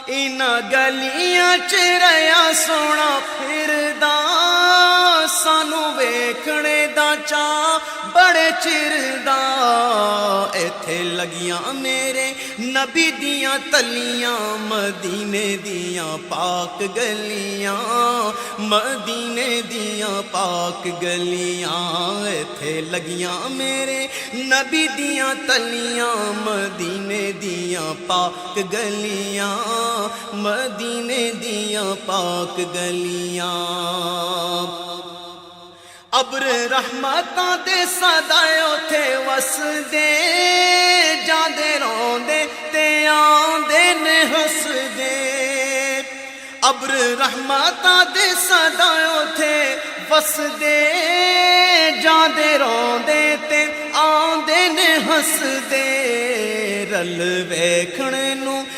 इन्हां गलियां च रहा सोना फिरदा, सानू वेखणे दा चा बड़े चिरदा। इत्थे लगियां मेरे नबी दियां तलियां, मदीने दियां पाक गलियां, मदीने दियां पाक गलियां। इत्थे लगियां मेरे नबी दियां तलियां, मदीने दियां पाक गलियां, मदीने दियां पाक गलियां। अब्र रहमतां दे सदा उथे वसदे, जांदे रोंदे ते आंदे ने हसदे। अब्र रहमतां दे सदा उथे वसदे, जांदे रोंदे ते आंदे ने हसदे। रल वेखण नू